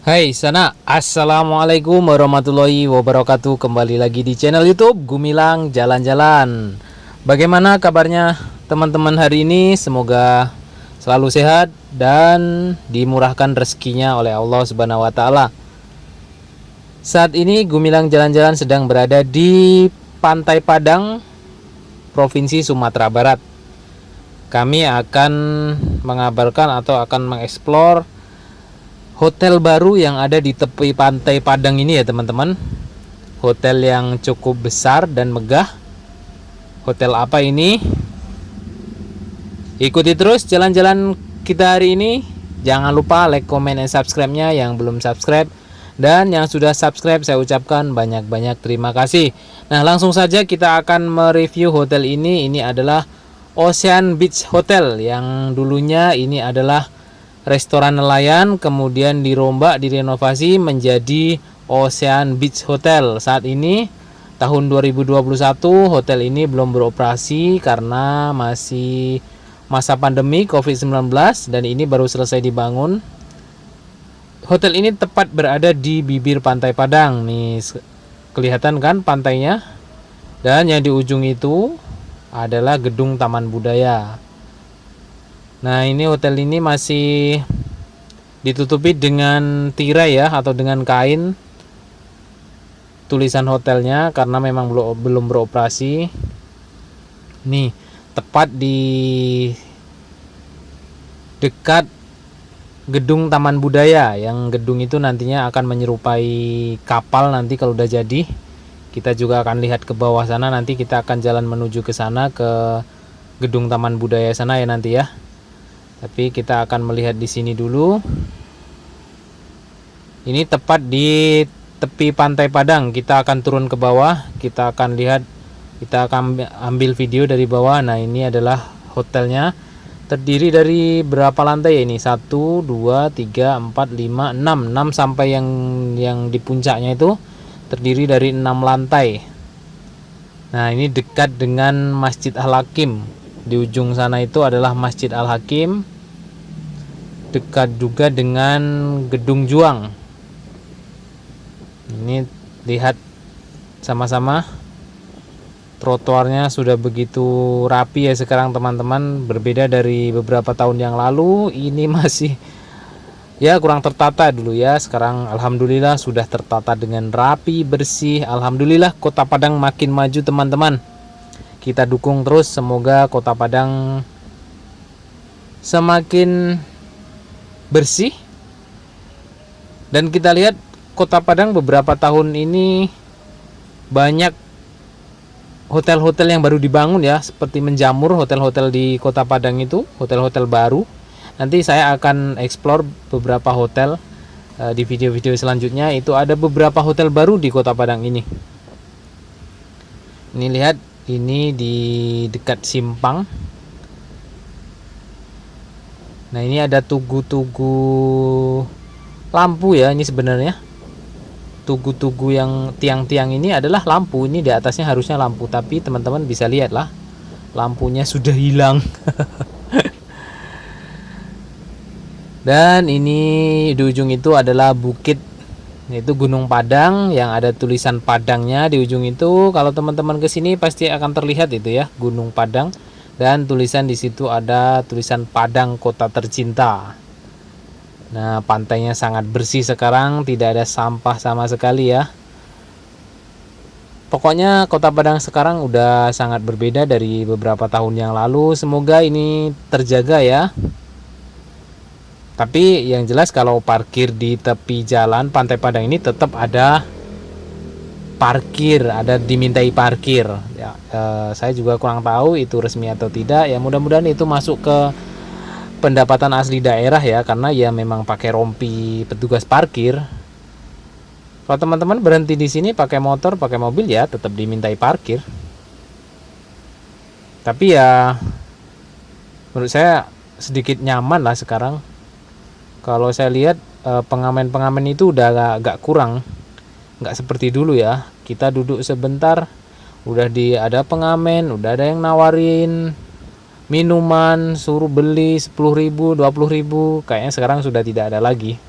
Hai sana, assalamualaikum warahmatullahi wabarakatuh. Kembali lagi di channel YouTube Gumilang Jalan-Jalan. Bagaimana kabarnya teman-teman hari ini? Semoga selalu sehat dan dimurahkan rezekinya oleh Allah Subhanahu wa taala. Saat ini Gumilang Jalan-Jalan sedang berada di Pantai Padang, Provinsi Sumatera Barat. Kami akan mengabarkan atau akan mengeksplor hotel baru yang ada di tepi Pantai Padang ini ya teman-teman. Hotel yang cukup besar dan megah. Hotel apa ini? Ikuti terus jalan-jalan kita hari ini. Jangan lupa like, comment, dan subscribe-nya yang belum subscribe. Dan yang sudah subscribe saya ucapkan banyak-banyak terima kasih. Nah langsung saja kita akan mereview hotel ini. Ini adalah Ocean Beach Hotel yang dulunya ini adalah restoran nelayan, kemudian dirombak, direnovasi menjadi Ocean Beach Hotel. Saat ini tahun 2021 hotel ini belum beroperasi karena masih masa pandemi COVID-19 dan ini baru selesai dibangun. Hotel ini tepat berada di bibir Pantai Padang. Nih kelihatan kan pantainya. Dan yang di ujung itu adalah gedung Taman Budaya. Nah ini hotel ini masih ditutupi dengan tirai ya atau dengan kain tulisan hotelnya karena memang belum beroperasi. Nih tepat di dekat gedung Taman Budaya, yang gedung itu nantinya akan menyerupai kapal nanti kalau udah jadi. Kita juga akan lihat ke bawah sana, nanti kita akan jalan menuju ke sana ke gedung Taman Budaya sana ya nanti ya. Tapi kita akan melihat di sini dulu. Ini tepat di tepi Pantai Padang. Kita akan turun ke bawah. Kita akan lihat. Kita akan ambil video dari bawah. Nah ini adalah hotelnya. Terdiri dari berapa lantai ya ini? 1, 2, 3, 4, 5, 6. 6 sampai yang di puncaknya itu terdiri dari 6 lantai. Nah ini dekat dengan Masjid Al-Hakim. Di ujung sana itu adalah Masjid Al-Hakim. Dekat juga dengan Gedung Juang. Ini lihat sama-sama, trotoarnya sudah begitu rapi ya sekarang teman-teman. Berbeda dari beberapa tahun yang lalu, ini masih ya kurang tertata dulu ya. Sekarang alhamdulillah sudah tertata dengan rapi, bersih. Alhamdulillah Kota Padang makin maju teman-teman. Kita dukung terus, semoga Kota Padang semakin bersih. Dan kita lihat Kota Padang beberapa tahun ini banyak hotel-hotel yang baru dibangun ya, seperti menjamur hotel-hotel di Kota Padang itu, hotel-hotel baru. Nanti saya akan explore beberapa hotel di video-video selanjutnya. Itu ada beberapa hotel baru di Kota Padang ini. Ini lihat, ini di dekat simpang. Nah ini ada tugu-tugu lampu ya, ini sebenarnya tugu-tugu yang tiang-tiang ini adalah lampu. Ini di atasnya harusnya lampu, tapi teman-teman bisa lihat lah, lampunya sudah hilang. Dan ini di ujung itu adalah bukit, yaitu Gunung Padang yang ada tulisan Padangnya di ujung itu. Kalau teman-teman kesini pasti akan terlihat itu ya, Gunung Padang. Dan tulisan di situ ada tulisan Padang Kota Tercinta. Nah, pantainya sangat bersih sekarang, tidak ada sampah sama sekali ya. Pokoknya Kota Padang sekarang udah sangat berbeda dari beberapa tahun yang lalu. Semoga ini terjaga ya. Tapi yang jelas kalau parkir di tepi jalan Pantai Padang ini tetap ada parkir, ada dimintai parkir ya. Saya juga kurang tahu itu resmi atau tidak ya, mudah-mudahan itu masuk ke pendapatan asli daerah ya, karena ya memang pakai rompi petugas parkir. Kalau teman-teman berhenti di sini pakai motor, pakai mobil ya tetap dimintai parkir. Tapi ya menurut saya sedikit nyaman lah sekarang. Kalau saya lihat pengamen-pengamen itu udah agak kurang. Nggak seperti dulu ya, kita duduk sebentar udah ada pengamen, udah ada yang nawarin minuman, suruh beli 10.000, 20.000. Kayaknya sekarang sudah tidak ada lagi.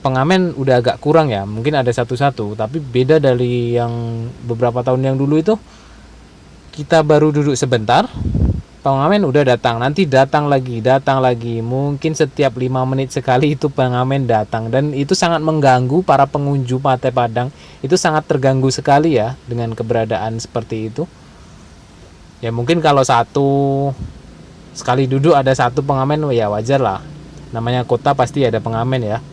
pengamen udah agak kurang ya, mungkin ada satu-satu, tapi beda dari yang beberapa tahun yang dulu itu, kita baru duduk sebentar, pengamen udah datang, nanti datang lagi, mungkin setiap 5 menit sekali itu pengamen datang, dan itu sangat mengganggu para pengunjung Pantai Padang. Itu sangat terganggu sekali ya dengan keberadaan seperti itu. Ya mungkin kalau sekali duduk ada satu pengamen ya wajar lah, namanya kota pasti ada pengamen ya.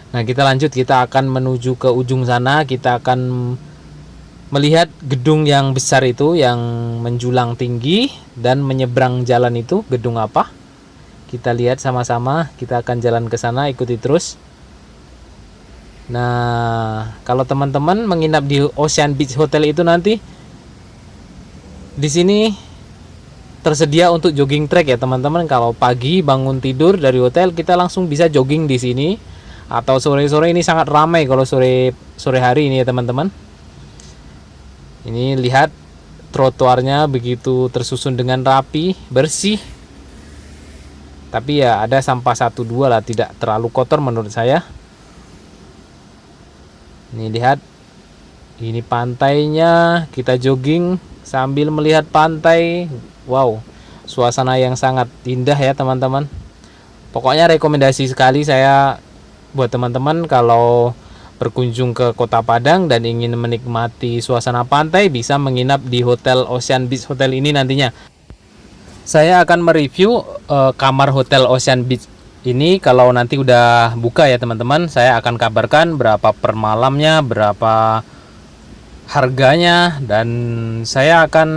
Nah kita lanjut, kita akan menuju ke ujung sana, kita akan melihat gedung yang besar itu yang menjulang tinggi dan menyeberang jalan itu gedung apa. Kita lihat sama-sama, kita akan jalan ke sana, ikuti terus. Nah, kalau teman-teman menginap di Ocean Beach Hotel itu nanti di sini tersedia untuk jogging track ya teman-teman. Kalau pagi bangun tidur dari hotel kita langsung bisa jogging di sini, atau sore-sore ini sangat ramai kalau sore hari ini ya teman-teman. Ini lihat trotoarnya begitu tersusun dengan rapi, bersih. Tapi ya ada sampah 1-2 lah, tidak terlalu kotor menurut saya. Ini lihat, ini pantainya, kita jogging sambil melihat pantai. Wow, suasana yang sangat indah ya teman-teman. Pokoknya rekomendasi sekali saya buat teman-teman kalau berkunjung ke Kota Padang dan ingin menikmati suasana pantai, bisa menginap di Hotel Ocean Beach Hotel ini nantinya. Saya akan mereview kamar Hotel Ocean Beach ini kalau nanti udah buka ya teman-teman. Saya akan kabarkan berapa per malamnya, berapa harganya, dan saya akan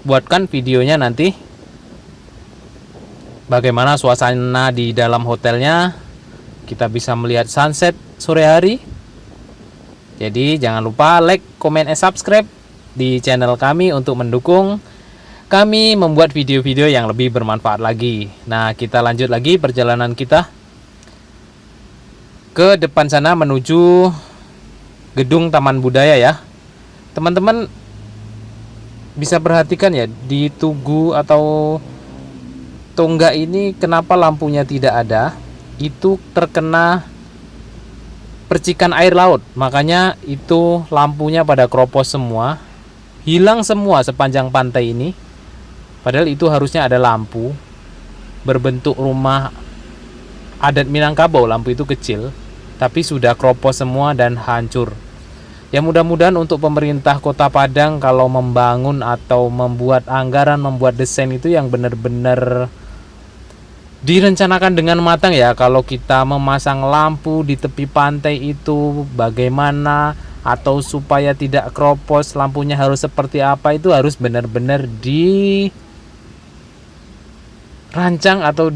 buatkan videonya nanti bagaimana suasana di dalam hotelnya. Kita bisa melihat sunset sore hari. Jadi jangan lupa like, comment, and subscribe di channel kami untuk mendukung kami membuat video-video yang lebih bermanfaat lagi. Nah, kita lanjut lagi perjalanan kita ke depan sana menuju gedung Taman Budaya ya. Teman-teman bisa perhatikan ya, di tugu atau tonggak ini kenapa lampunya tidak ada? Itu terkena percikan air laut, makanya itu lampunya pada keropos semua, hilang semua sepanjang pantai ini. Padahal itu harusnya ada lampu berbentuk rumah adat Minangkabau, lampu itu kecil, tapi sudah keropos semua dan hancur. Ya mudah-mudahan untuk pemerintah Kota Padang kalau membangun atau membuat anggaran, membuat desain itu yang benar-benar direncanakan dengan matang ya. Kalau kita memasang lampu di tepi pantai itu bagaimana, atau supaya tidak keropos lampunya harus seperti apa, itu harus benar-benar dirancang atau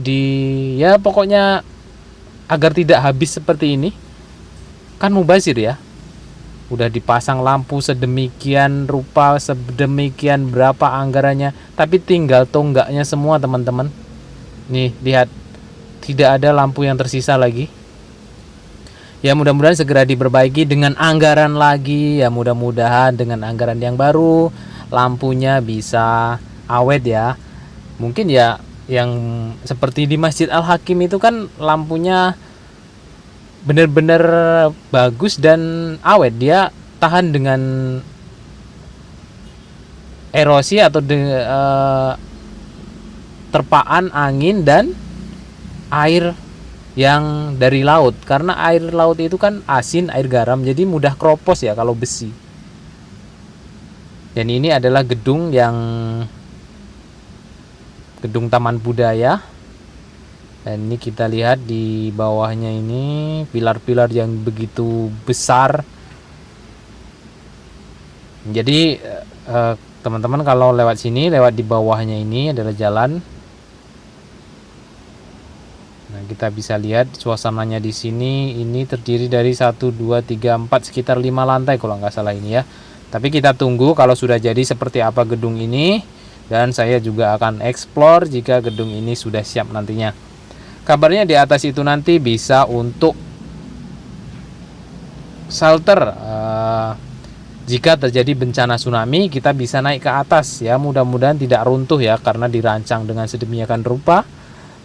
ya pokoknya agar tidak habis seperti ini. Kan mubazir ya, udah dipasang lampu sedemikian rupa, sedemikian berapa anggarannya, tapi tinggal tonggaknya semua teman-teman. Nih lihat, tidak ada lampu yang tersisa lagi. Ya mudah-mudahan segera diperbaiki dengan anggaran lagi. Ya mudah-mudahan dengan anggaran yang baru lampunya bisa awet ya. Mungkin ya yang seperti di Masjid Al-Hakim itu kan lampunya benar-benar bagus dan awet. Dia tahan dengan erosi atau terpaan angin dan air yang dari laut, karena air laut itu kan asin, air garam, jadi mudah keropos ya kalau besi. Dan ini adalah gedung Taman Budaya, dan ini kita lihat di bawahnya ini pilar-pilar yang begitu besar. Jadi teman-teman kalau lewat sini, lewat di bawahnya ini adalah jalan. Nah, kita bisa lihat suasananya di sini. Ini terdiri dari 1, 2, 3, 4, sekitar 5 lantai kalau nggak salah ini ya. Tapi kita tunggu kalau sudah jadi seperti apa gedung ini, dan saya juga akan explore jika gedung ini sudah siap nantinya. Kabarnya di atas itu nanti bisa untuk shelter. Jika terjadi bencana tsunami, kita bisa naik ke atas ya. Mudah-mudahan tidak runtuh ya, karena dirancang dengan sedemikian rupa.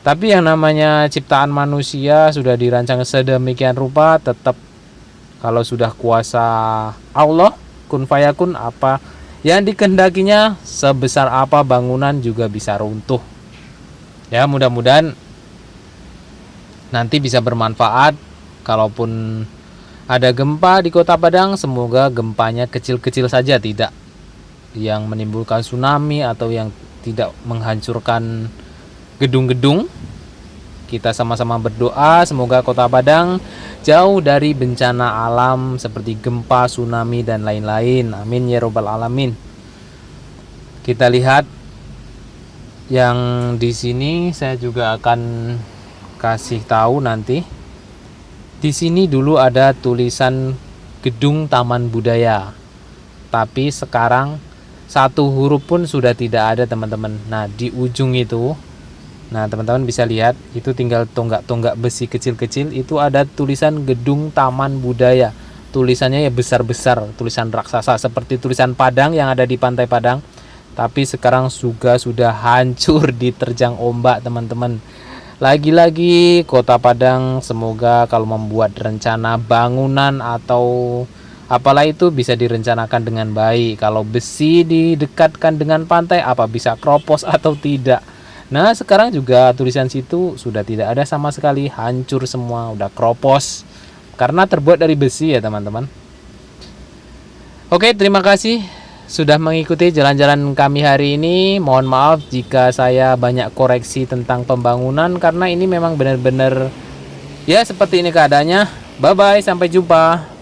Tapi yang namanya ciptaan manusia sudah dirancang sedemikian rupa, tetap kalau sudah kuasa Allah, kun fayakun, apa yang dikehendakinya, sebesar apa bangunan juga bisa runtuh. Ya, mudah-mudahan nanti bisa bermanfaat. Kalaupun ada gempa di Kota Padang, semoga gempanya kecil-kecil saja, tidak yang menimbulkan tsunami atau yang tidak menghancurkan gedung-gedung. Kita sama-sama berdoa semoga Kota Padang jauh dari bencana alam seperti gempa, tsunami, dan lain-lain. Amin ya robbal alamin. Kita lihat yang di sini, saya juga akan kasih tahu nanti. Di sini dulu ada tulisan Gedung Taman Budaya, tapi sekarang satu huruf pun sudah tidak ada, teman-teman. Nah, di ujung itu, nah teman-teman bisa lihat, itu tinggal tonggak-tonggak besi kecil-kecil, itu ada tulisan Gedung Taman Budaya. Tulisannya ya besar-besar, tulisan raksasa seperti tulisan Padang yang ada di Pantai Padang. Tapi sekarang juga sudah hancur diterjang ombak, teman-teman. Lagi-lagi Kota Padang semoga kalau membuat rencana bangunan atau apalah itu bisa direncanakan dengan baik. Kalau besi didekatkan dengan pantai, apa bisa kropos atau tidak. Nah, sekarang juga tulisan situ sudah tidak ada sama sekali, hancur semua, udah kropos karena terbuat dari besi ya, teman-teman. Oke, terima kasih sudah mengikuti jalan-jalan kami hari ini. Mohon maaf jika saya banyak koreksi tentang pembangunan, karena ini memang benar-benar ya seperti ini keadaannya. Bye bye, sampai jumpa.